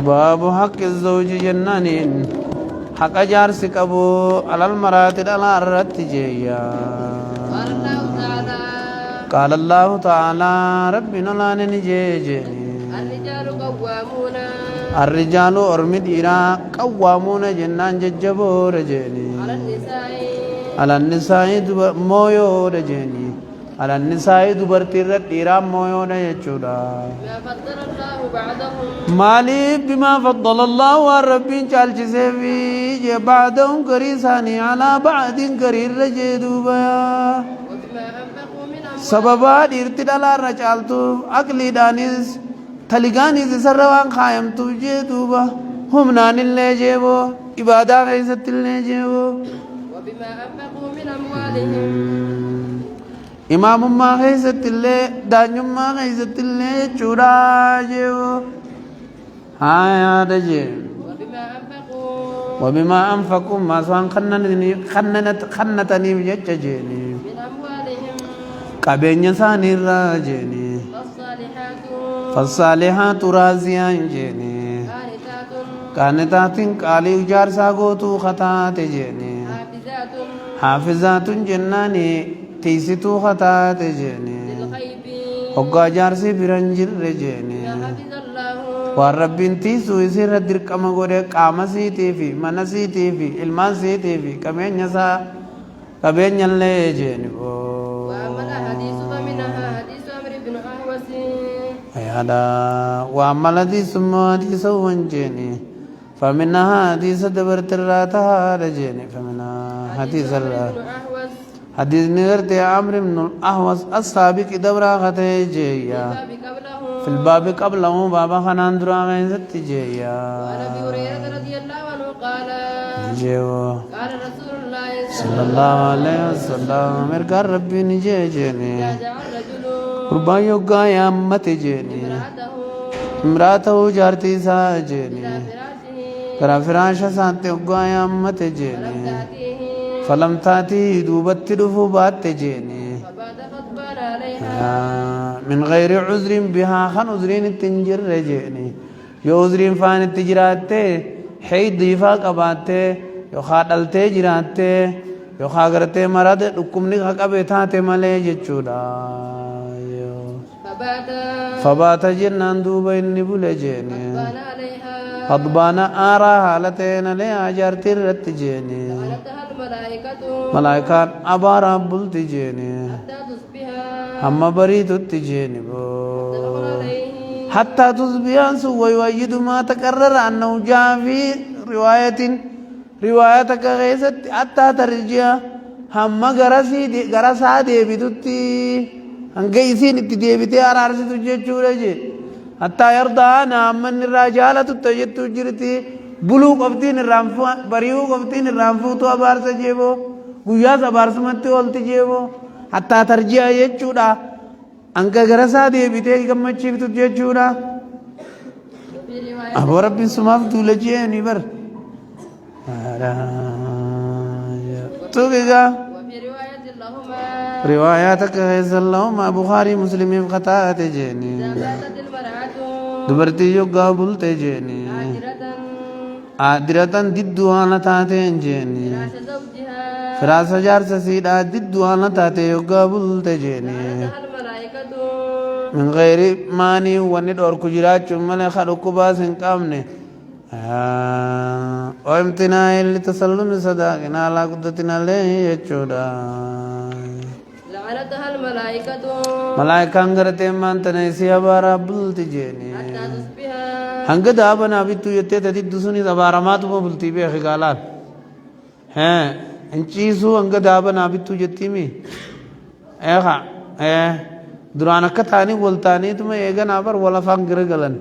باب حق الزوج جنانين حق جارسك أبو على المرات على الرتجيا. قال الله تعالى ربنا لا ننجيجني الرجال أرمد إيرا قوامون جنان ججبور جيني على النساء مويو رجيني على النساء دبرتي الرد مويو رجودا مالي بما فضل الله والرب جال جسفي بعدهم كريساني على بعد كرير رجدوبا سببا ارتدالا رجالتو أقلي دانيس تلقاني سروان خايم توجدوبا هم نان اللي جيبو إبادة غيثت اللي جيبو وبما أنفقوا من أموالهم إمام ما غيثت اللي دانيم ما غيثت اللي چورا جيبو هايا دجيب وبما أنفقوا ما سوان خنتني بجججيني قبين ثاني راجيني فالصالحات رازيان جيني كانتات قالي جار ساغوتو خطات جيني حافظات جناني تيستو خطات جيني حقا جارسي برنجر جيني والرب تيسو يسير الدرك أما قولي قام سيتي في من سيتي في علمان سيتي في كمين يسا كبين يلي جيني وأما الحديث فمنها حديث عمرو بن أحوص هذا وأما الحديث ما حديث وانجيني فمنها حديث دبرت الراتها رجيني فمنها حديث حديث نغرت عمرو بن الأحوص السابق دبرا خطه جيا في الباب قبله بابا خنان درا غيزت جيا وعن ابي هريره رضي الله عنه قال قال رسول الله صلى الله عليه وسلم مرقى ربي نجيجني ربا يوغا يا امتي جيني امراته جارتي ساجني کرا فراش سانتے وغا يا امتي جيني فلم تاتي دوبت دفو بات جيني من غير عذر بها خن عذرين التنجر رجعني يو عذرين فان التجرات حيد ضيفا قباته يو خادلت جرات يو خاغرت مراد حكمني خقبيتات ملي جچودا فبات جنان دوبين بلجني غضبان آرا حالتين لي اجرت رتجني ملائكة أبارا بلتجني هم بريد التجيني حتى تصبح ويؤيد ما تكرر أنه جاء في روايتك غيثت حتى ترجع هم غرسا ديبتتي هنگيسين اتديبتي أرارسي تجيشورجي حتى يرضى أنا من الرجالة تجد تجرتي بلو قفتين الرامفو بريو قفتين الرامفو تو أبارس جيبو قياس أبارس متي ولتي جيبو حتى ترجع يجودا أنك غرسا ديبتي كمچي تجيشورا أبو رب سماف تولجي نيبر توقيقا رواياتك غيظ اللهم بخاري مسلم بخطاة جيني دبرتي يوغا بلت جيني عادرة ضدها نتاتين جيني فراس جار سسيدا ضدها نتاتي يوغا بلت جيني من غير ماني وند اور كجرات مل خلق باس قامني وامتناع لتسلم صداقنا على قدتنا له يچودا لعنتها الملائكة ملائكة انغرت من تنسي بارا بلت جيني هنگ دابنا بيتو يتي تدي دسوني زبارمات بلتي بي خغالات हैं इंचीसु अंग दाबना बितु जत्ती में ऐखा दुराना कथानी बोलता नहीं तुम्हें एगा ना पर वाला फांग गिर गलन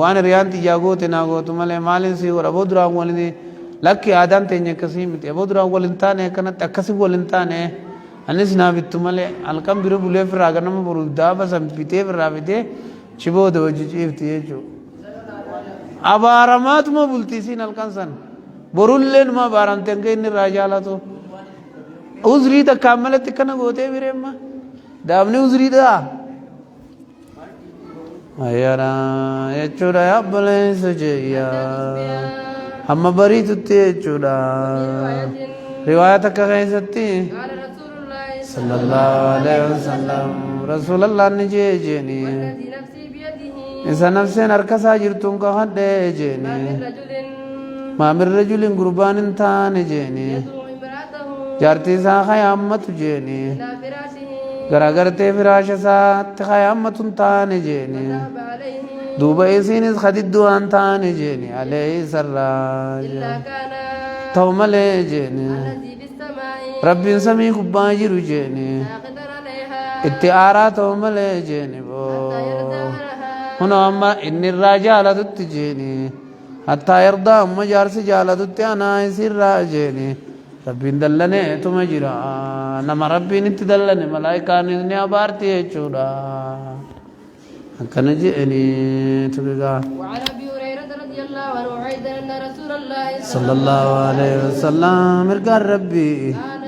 वान रियांती जागो ते नागो तुम्हारे मालिन से और अबो दुरांग वाले ने लक्की आदम ते ने कसी में अबो दुरांग वाले इंता ने कना तकसी वाले इंता ने अनिस ना बितु मले अलकम बिरो बुले फिर आगर नम बुरुदा बस हम पीते फिर राविते चिबो दो जीवती है जो अब आरामात में बुलती सी नलकन सन बोरुल्लेन मा बारन तेंगे इन राजाला तो उजरी तक कामले तिकना गोते विरे मा दावने उजरी दा أيانا يجورا يا بلين سجيا هم بريتوتي يجورا روايتك كيستي قال رسول الله صلى الله عليه وسلم رسول الله نجيجني والذي نفسي بيده إذا نفسين أركسا جرتون كهد جيني ما من رجل ما من رجل قربان تان جيني يدعو امرأته جارتي سا خيامت جيني إلى فراشه غرغرتي فراش سات خيامت تان جيني ذهب عليه دوبا إسينس خديد دوان تان جيني عليه سراج إلا كان توملي جيني الذي في السماء رب سمي كباجر جيني ساقطا عليها اتعارا توملي جيني بو حتى يرضى عنها هنا أما إن الرجال تتجيني حتى يرضى أما جارس جالة أنا يصير راجيني ربي دلني تمجرا نما ربي نتدلني ملائكة نزني أبارتي يجورا كان جئني تبقى وعن أبي هريرة رضي الله عنه أيضا أن رسول الله صلى الله عليه وسلم مرقى ربي قال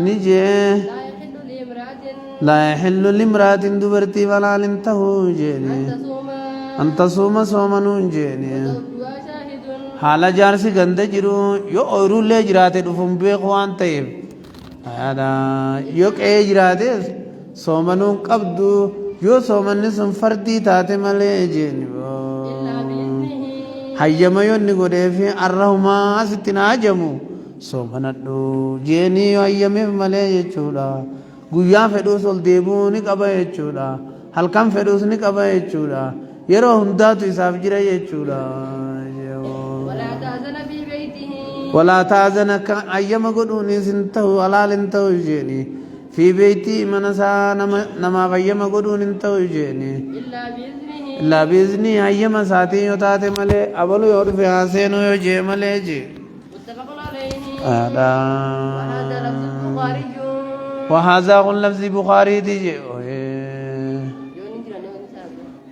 نجي لا يحل لامرأة لا يحل لامرأة دبرتي ولا لنته جيني أن تصوم أن تصوم صوما جيني وزوجها شاهد حالا جارسي گنده جرو یو اورو لے جراتے دفن بیق وان طیب آیادا یو کئے جراتے سومنون قبدو یو سومن سن فردی تاتے ملے جینبو إلا بإذنه حیم یون نگو دے فی الرحمہ ستنا جمو سومندو جینی یو حیم ملے جچودا گویا فیدو سول دیبو نکبا جچودا حلکم فیدو سنکبا جچودا یرو ہندہ تو حساب جرہ جچودا ولا تأذن في بيته ولا تأذن أيما قدوني سنته ولا لنته جيني في بيتي منسا نما أيما قدوني انته جيني إلا بإذنه إلا بإذني أيما ساتي يتاتي ملي أبلو يورف حسين يجي ملي جي متفق عليه هذا وهذا لفظ البخاري وهذا قل لفظ بخاري تيجي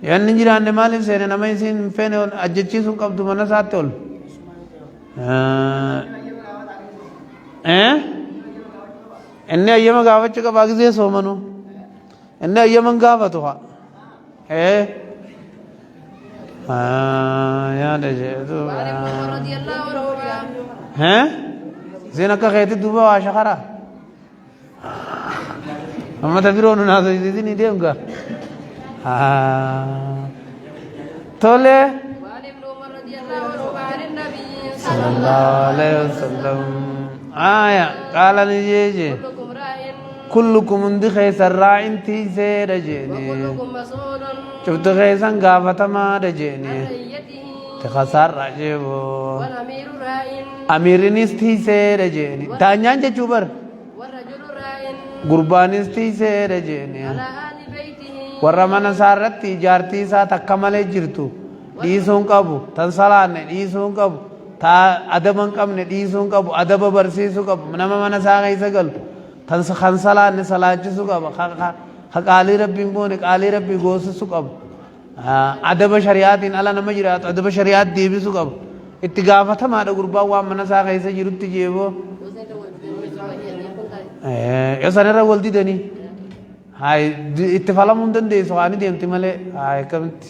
يعني نجران مالف سينا نما يسين فين أجتشي سوق عبد منسا تول എന്നെ അയ്യമ ഗാവച്ചൊക്കെ ബാഗിസേ സോമനു എന്നെ അയ്യമൻ ഗാവത്തുക ഞാൻ رضي الله عنه സീനൊക്കെ കയറ്റി ദുബ വാഷഖറ അമ്മ തഫിറോനു നാസോ ഇതിന് ഇതേ ഉങ്ക തോലെ وعن ابن عمر رضي الله عنه عن النبي صلى الله عليه وسلم آية قال نجيجي كلكم راع كلكم اندي خيس الراع انتي سير جيني وكلكم مسؤول شفت خيسا قافة ما رجيني عن رعيته تخسر رجيبو والأمير راع أمير نستي سير جيني تانيان جچوبر والرجل راع قربان نستي سير جيني على أهل بيته ورمنا سارتي جارتي سا تكمل جرتو ديسون قبو تنسلان ديسون قبو تا أدبن قبن ديسون قبو أدب برسيسو قبو منما من ساقي سقل تنس خنسلان سلاجسو قبو قالي ربي بونك قالي ربي غوسسو قبو أدب شريعات على نمجرات أدب شريعات ديبسو قبو اتقافة ما دا قربا وامن ساقي سجرت جيبو يسان را ولدي دني هاي اتفالا مندن دي سواني ديمتي مالي هاي كمت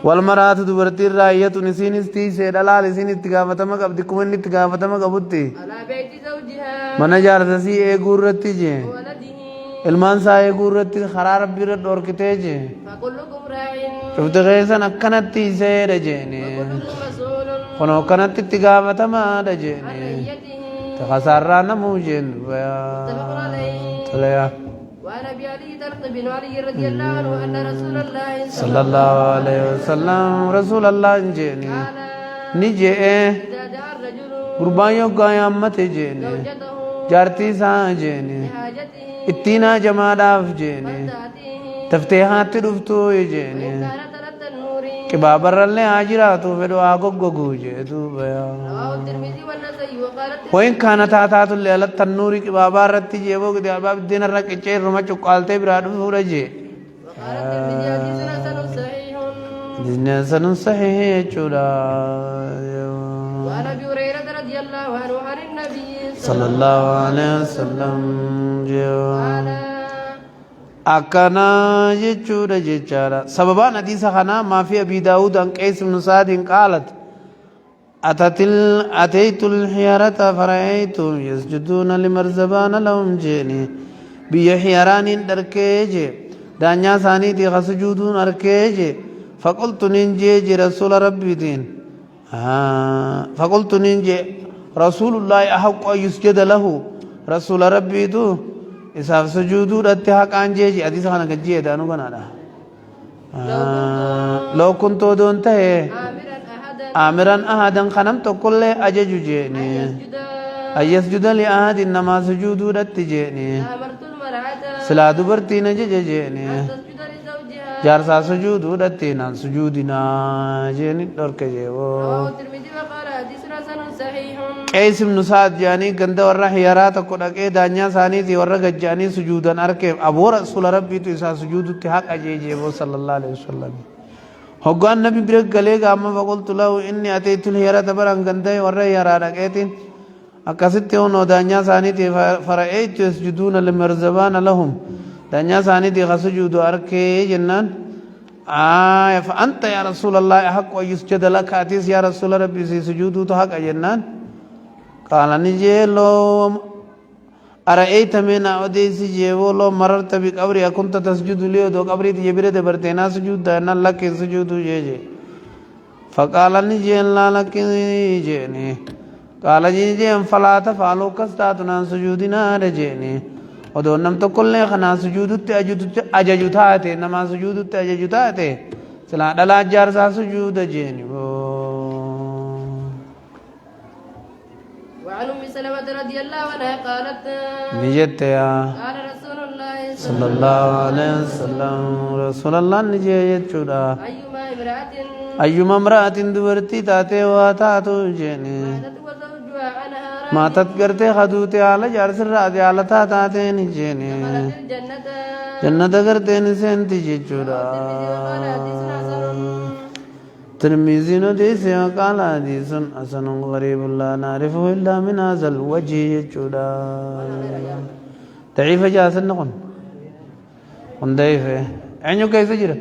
والمرأة دبرتي الرأية نسين استي سيدالا لسين اتقافة ما قبضي كمن اتقافة ما قبضي على بيت زوجها من جارتسي اي قررتي جي وولده علمان سا اي قررتي خرار بيرت دوركتي جي فكلكم راع شفت غيسان اكنتي سيد جيني وكلكم مسؤول خنو كانت اتقافة ما دا عن جيني رعيته تخسرنا موجين متفق عليه تليا وعن ابي علي طلق بن علي رضي الله عنه ان رسول الله صلى الله عليه وسلم رسول الله جيني قال نجي اذا دعا الرجل قربانيو قيامت جيني زوجته جارتي سا جيني لحاجته اتنا جماداف جيني فلتأتيه تفتيحات دفتو جيني وإن كانت على النور کہ بابر اللہ آجراتو فیدو آگو گو جیدو بیا رواه الترمذي والنسائي وقال وإن كانت آتات اللي على التنور کی بابار رتی جیبو کہ باب الدین الرق اچھے رمہ چکالتے برادو سورجے وقال الترمذي حديث حسن صحيح جنہ سنو صحیح چورا وعن ابي هريره رضي الله عنه عن النبي صلى الله عليه وسلم جو قال أكنا جتشورا جتشارا سببان حديث خنا ما في أبي داود عن قيس بن سعد قالت أتيت الحيرة فرأيت يسجدون لمرزبان لهم جيني بيحيران دركيج دانيا ثاني دي سجودون أركيج فقلت ننجي رسول ربي دين فقلت ننجي رسول الله أحق أن يسجد له رسول ربي دو إساف سجودو رتحق أنجي حديث خانا قجيه دانو بنانا لو كنت دونته آمرا أحدا خنم تقول أجج جيني أيسجد لأحد إنما سجودو رتجيني سلا دبرتين جيني جارسا سجودو رتينا سجودنا جيني دورك جيو قيس بن سعد جاني گند ورہ حیرات کو ڈکے دانیا ثانی تھی ورہ گجانی سجودن ارکے ابو رسول ربی تو اسا سجود اتحاق اجیجے وہ صلی اللہ علیہ وسلم ہوگان نبی برک گلے گا اما فقلت له انی اتیت الحیرات بران گند ورہ حیرات رکیتن اکست انو دانیا ثانی تھی فرائیت يسجدون لمرزبان لهم دانیا ثانی تھی سجود ارکے جنان فأنت يا رسول الله حق ويسجد لك أتيس يا رسول ربي سجود حق جنان قال نجي لو أرأيت من أوديس جيو لو مررت بقبري أكنت تسجد لي دو قبري تجبرت برتنا سجود دانا لك سجود جيجي فقال نجي لا لك جيني قال جيجي فلا تفعلوا كستاتنا سجودنا رجيني ودون نم تو كل خنا سجود أججو تاته نما سجود أججو تاته سلا دلا جار سا سجود جيني وعن أم سلمة رضي الله عنها قالت نجت يا قال رسول الله صلى الله عليه وسلم رسول الله نجت شورا أيما امرأة دبرتي تاتي واتاتو جيني ما تذكرت خدوتي على جارس الرادي على تاتي نجيني جنة کرتے نسنتی جچورا ترمذی ندیسے وقال حدیث حسن غریب لا نعرفه إلا من هذا الوجه جچورا ضعيف جاسن نقول ضعيف عنو كيف جرى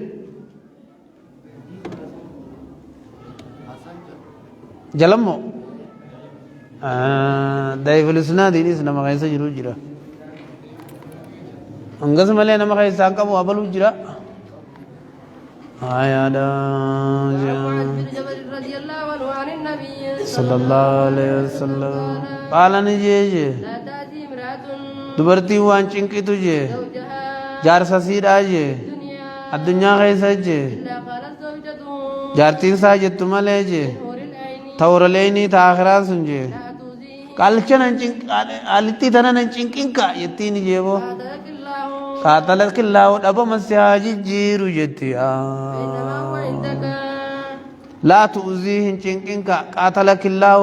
جلمو ضعيف الاسناد دينيس نما كيف جرى انغس ملي نما كيف ساقم وابلو جرى آيا دا رضي الله عنه عن النبي صلى الله عليه وسلم قال نجي لا تأتي امرأة دبرتی وان چنکی تجھے زوجها جار سسیر آجے الدنيا الدنیا غیسا جے إلا قالت زوجته جارتین ساجے تمالے جے نور العين تورلینی تا آخرا سنجے لا تؤذيه کالچن آلتی تنن چنکین کا یتینی جے وہ قاتلك الله قاتلت اللہ ڈبا مسیاجی جیرو جتی إنما هو عندك لا تؤذیہن چنکین کا قاتلک اللہ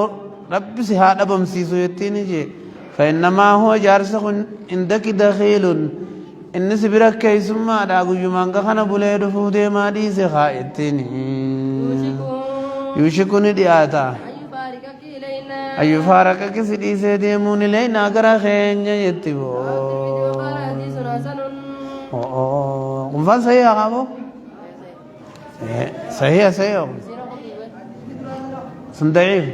رب سے ہاں ڈبا مسیسو یتینی جے فإنما هو جارسخ عندك دخيل إن سبرك كيسما داغو يمانغا خنا بولي دفودي ما دي سخائتني يوشكوني دياتا أن يباركك إلينا أن يفارقك سدي سيديمون إلينا غرا خينجا يتبو وقال حديث حسن قنفان صحيح أخابو صحيح صحيح سندعيف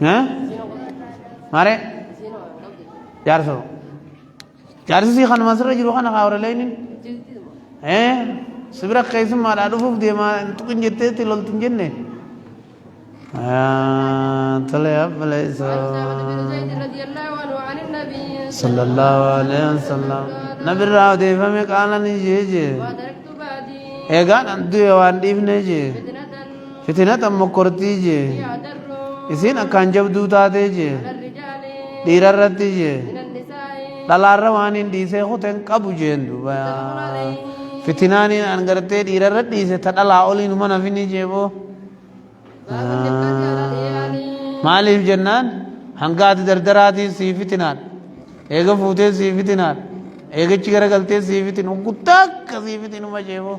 ها مارے 400 سی خان مسر جرو خان خاور لینن سبرا قيس ما دافوف دي ما تكن جتي تلول تنجن طلع بليس رضي الله عنه عن النبي صلى الله عليه وسلم نبي راو دي فمي قال نجي وتركت بعدي ايغان اندو وان ديف نجي فتنة مكرتي جي يعتر اسين اكان جبدو تاتے جي على الرجال ديرا رتی جي من النساء دلار روانين ديسي خوتن قبو جين دوبايا فتنانين انگرتے ديرا رت ديسي تدلا اولين منا فيني جيبو ماليف جنان هنگات دردراتي سي فتنان ايغا فوتے سي فتنان ايغا چگر گلتے سي فتنان گتاك سي فتنان ما جيبو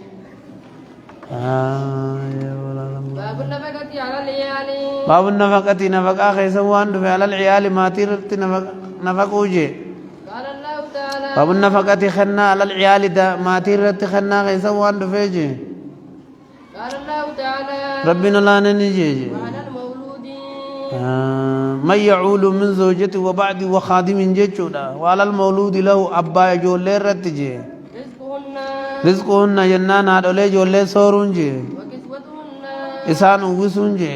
باب النفقة على العيال باب النفقة نفقة خيسوان على العيال ما تيرت نفقة نفقوا جي قال الله تعالى باب النفقة خنا على العيال دا ما تيرت خنا غيسا وان دفيجي قال الله تعالى ربنا لا ننجي وعلى المولود من يعول من زوجته وبعد وخادم جيتشودا وعلى المولود له أبا جولي رتجي رزقهن رزقهن جنان هادولي جولي سورون جي وكسوتهن إسان وسون جي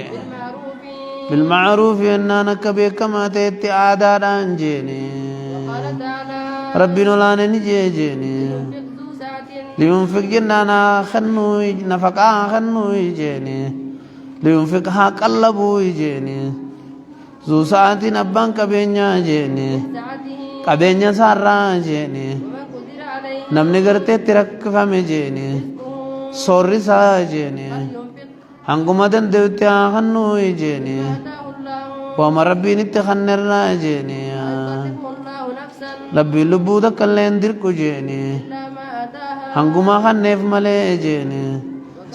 بالمعروف بالمعروف إننا كبير كما تيتي عادان جيني قال تعالى ربنا لا ننجي جيني ينفق ذو سعة لينفق جنانا خنوي نفقا خنوي جيني لينفقها قلبوي جيني ذو ساعة أبان كبينيا جيني سعته كبينيا سارا جيني ومن قدر عليه نمني غرتي ترك فمي جيني سوري سا جيني فلينفق هنگما دن دوتيا خنوي جيني آتاه الله وما ربي نتخنر جيني يكلف الله نفسا ربي لبودا كلين دركو جيني إلا ما آتاها هنگما خنف ملي جيني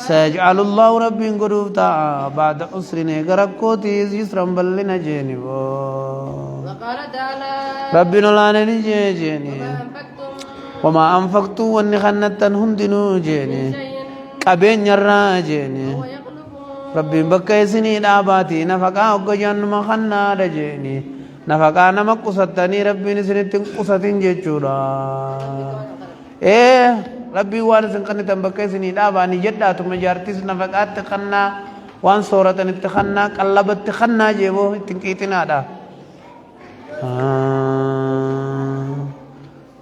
سيجعل الله ربي قروفتا بعد عسرين غرقوتي يسرا بلنا جيني وقال تعالى ربي نولاني جيني ما أنفقتم وما أنفقتوا واني خنتن هندنو جيني شيء قبين يرى جيني هو يخلفه ربي بكي سني داباتي نفقا وقجان مخنا رجيني نفقا نمك قصتني ربي نسنتين قصتين جيشورا إيه ربي وارسن قنتن بكي سني داباني جدا ثم جارتيس نفقات تخنا وان صورة نتخنا قلبت تخنا جيبو تنكيتنا دا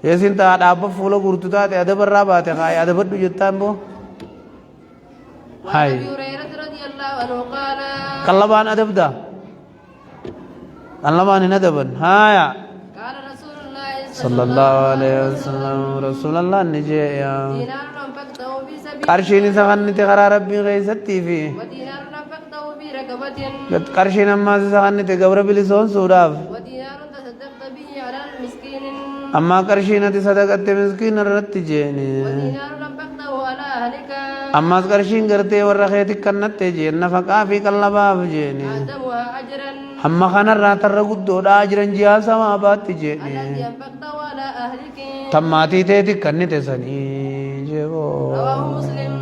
يسين تا دابا فولو غورتو تا ادب الرابات خاي ادب دو جتان بو وعن هاي أبي هريرة رضي الله عنه قال قلبان أدب دا قلبان ندبن هايا قال رسول الله صلى الله عليه وسلم رسول الله نجي يا دينار أنفقته في سبيل قرشيني سخن تغرى ربي غيستي في ودينار أنفقته في رقبة قد قرشين أما سخن تغبر بلسون سوراف ودينار تصدقت به على المسكين أما قرشين تصدقت مسكين الرت جيني ودينار أنفقته على أهلك أما قرشين قرتي ورخيتك كنت جين نفقا في قلبا جيني أعظمها أجرا أما خان الرات الرقود أجرا جياسا ما بات جيني الذي أنفقته على أهلك تماتي تيتي كنت سني جيبو رواه مسلم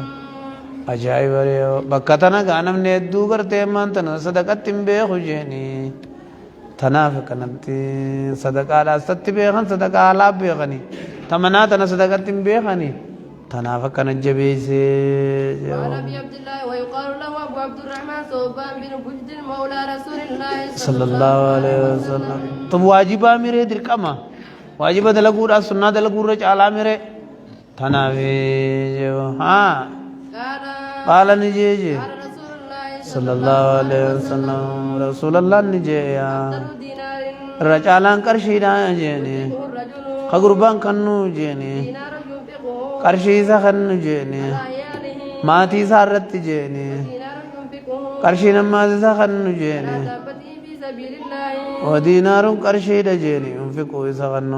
أجايب ريو بكتنا غانم ندو کرتے مان تنا صدقات تنبه خجيني تنافق نمتي صدقة لا ستبه خن صدقة لا بيغني تمنا تنا صدقات تنبه خني تنافق نجبيسي وعن أبي عبد الله ويقال له أبو عبد الرحمن ثوبان بن بجد مولى رسول الله صلى الله عليه وسلم تو واجبا میرے درکما واجبا دلگورا سننا دلگورا چالا میرے تنافي جو हाँ قال قال نجي قال رسول الله صلى الله عليه وسلم رسول الله نجي يا أفضل دينار رجالان كرشيدا جيني ينفقه الرجل خغربان كنو جيني دينار ينفقه كرشي سخن جيني على عياله ماتي سارت جيني دينار ينفقه كرشي نما سخن جيني على دابته في سبيل الله ودينار كرشي جيني ينفقوا سخن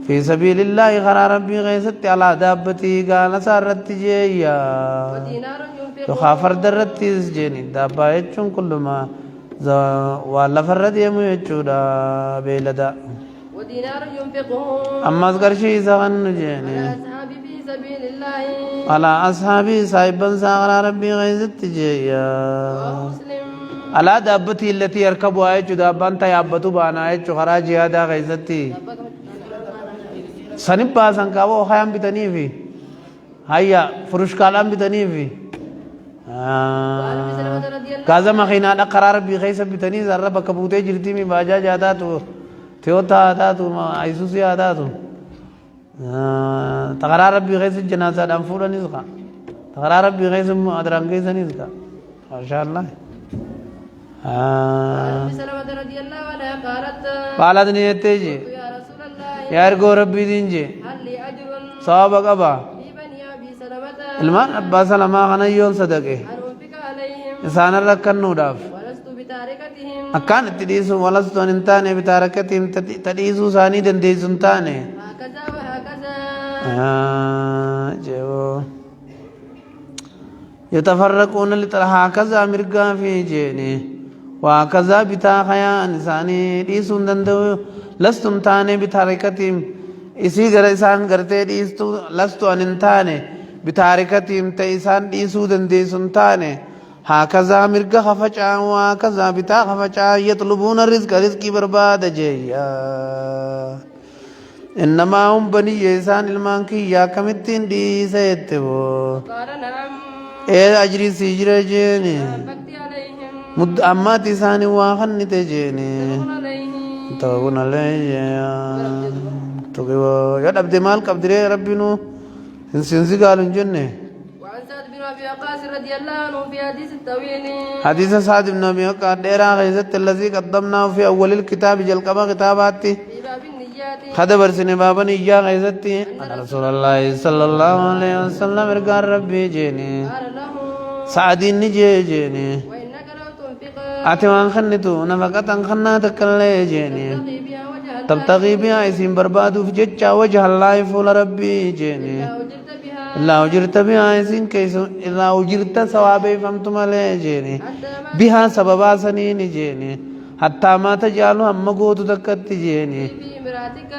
في سبيل الله خرا ربي غيثت على دابتي قال سارت جيا ودينار ينفقه تخافر درت جيني دابا يچون كل ما ولا فرد يمو يچودا بيلدا ودينار ينفقه أما كرشي سخن جيني على أصحاب في سبيل الله على أصحابي صاحبا ساغرا ربي غيزت جيا رواه مسلم على دابتي التي يركبها يجو دابان تيابتو بانا يجو خرا جهادا غيزتي سنبا سنكاو خيام بتني في هيا فروش كلام بتني في كذا ما خينا على قرار بغيث بتني زرّا بكبوتة جرتي مي باجا جاتا تو ثيوتا آتا تو ما ايسوسي آتا تو تقرار بغيث الجنازة دام فورا نزكا تقرار بغيث أدرانجي سنزكا ما شاء الله سلمة رضي الله عنها قالت نيتيجي يا رسول الله يا رجو ربي دينجي هل لي أجر صابك أبا في بني أبي سلمة الماء أبا سلمة خنا يول صدقه أن أنفق عليهم إنسان ركن نوداف ولست بتاركتهم أكان تديسو ولست أنتاني بتاركتهم تديسو ساني دنديسو انتاني هكذا وهكذا جو يتفرقون هكذا مرقا في جيني وهكذا بتا خيان ثاني ديسون دندو لستم تاني بتاركتهم إسي غر إسان غرتي ديستو لستو أن تاني بتاركتهم تيسان ديسو دنديسون تاني هكذا مرقى خفجا وهكذا بتا خفجا يطلبون الرزق رزقي برباد جيا إنما هم بني إنسان المانكي يا كمتين دي سيتبو قال نعم إيه أجري سجر جيني فكتي عليهم مد أمات إساني واخن تجيني تدخل عليهم توقن علي توقوا يا عبد مال قبدري ربنا سنسي قالوا جنة وعن سعد بن أبي وقاص رضي الله عنه في حديث الطويل حديث سعد بن أبي وقاص ديرا غيزت الذي قدمناه في أول الكتاب جلقبا كتاباتي في باب النيات خدبر سنة بابا نيجا غيزتي أن رسول الله صلى الله عليه وسلم إرقار ربي جيني قال له سعدين نجي جيني وإنك لو تنفق أتوان خنتو نفقة خنا تكالي جيني تبتغي بها وجه الله تبتغي بها اسم بربادو في جتشا وجه الله فول ربي جيني إذا أجرت بها إلا أجرت بها اسم كيسو إلا أجرت ثوابي فهمتم عليه جيني حتى ما بها سببا سنين جيني حتى ما تجعلوا هم قوتو تكت جيني في امرأتك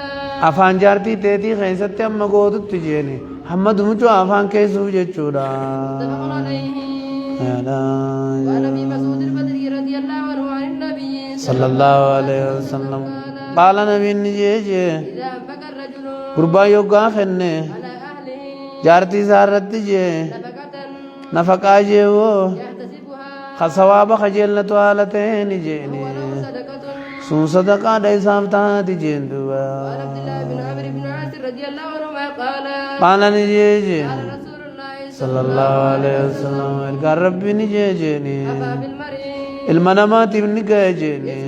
أفان جارتي تيتي خيستي هم قوتو تجيني هم دمجو أفان كيسو جتشورا متفق عليه يا وعن أبي لا مسعود البدري رضي الله عنه عن النبي صلى الله عليه وسلم قال نبي نجيجي إذا أنفق الرجل قربا يوغا خنه على أهله جارتي سارت جي نفقة نفقا جيو يحتسبها خصواب خجلت والتين جيني ولو صدقة سون صدقا دي سافتا دي جندوا وعن عبد الله بن عمرو بن عاص رضي الله عنهما قال قال نجيجي قال رسول الله صلى الله عليه وسلم قال ربي نجيجيني أبا بالمرء المنامات نجيجيني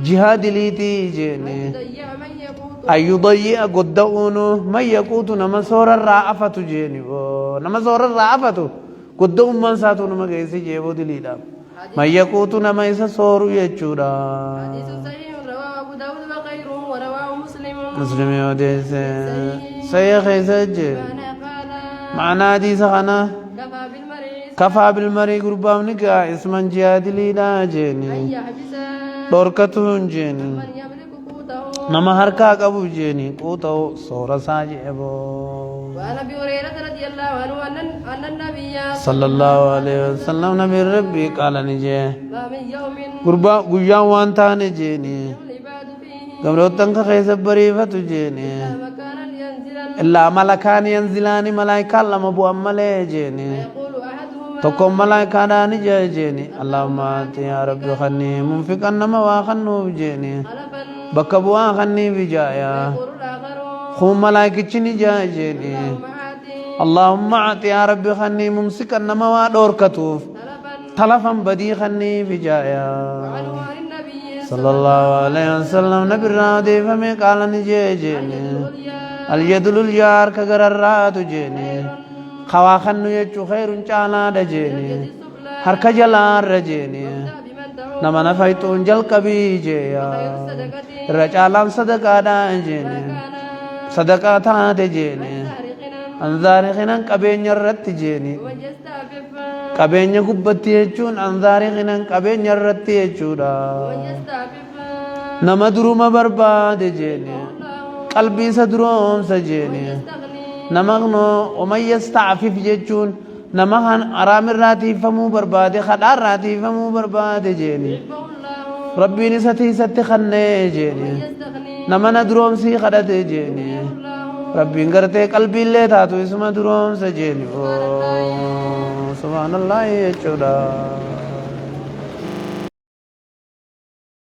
جهاد ليتي جيني ضيع من يقوت أن يضيع قدؤونه من يقوت نمسور الرعفة جيني نمسور الرعفة قدؤ من ساتون مغيسي جيبو دليلا من يقوت نميس سور يجورا حديث صحيح رواه أبو داود وغيره ورواه مسلم مسلم يوديس سيخ يسج معنى قال معنى حديث خنا كفى بالمرء كفى بالمري قربام نكا اسما جهاد ليلا أن جيني يحبس دوركتون جيني من يملك قوته نما هركا قبو جيني قوتو سورة ساجئبو وعن ابي هريره رضي الله عنه ان النبي صلى الله عليه وسلم نبي ربي قال نجي ما من يوم قربا قيا وانتا نجيني العباد فيه قبلو تنك خيس بريفة جيني مكانا ينزلا إلا ملكان ينزلاني ملايكا لما بو أمالي جيني يقول احدهما تقوم ملايكا داني جيني اللهم آتي يا ربي خني منفقا نما واخنو جيني خلفا بكبوا خني بجايا يقول الاخر خوم ملايكي جيني اللهم آتي يا ربي خني ممسكا نما وادور كتوف خلفا تلفا بدي خني بجايا وعنه عن النبي صلى الله عليه وسلم نبي الرادي فمي قال نجي جيني اليد اليار كغر الرات جيني خواخن يجو خير چانا دجيني هر كجلار رجيني نما نفايتون جل كبي جيا رجالان صدقا دا جيني صدقا تا دجيني انذاري خنان قبين الرت جيني قبين قبتي يجون انذاري خنان قبين الرت يجودا نما دروما برباد جيني قلبي سدروم سجيني نمغنو ومن يستعفف جيجون نمغن أرام الراتي فمو برباد خدار راتي فمو برباد جيني ربي نستي ستخني جيني نما ندروم سي خدت جيني ربي نغرتي قلبي اللي تاتو اسم دروم سجيني سبحان الله يجودا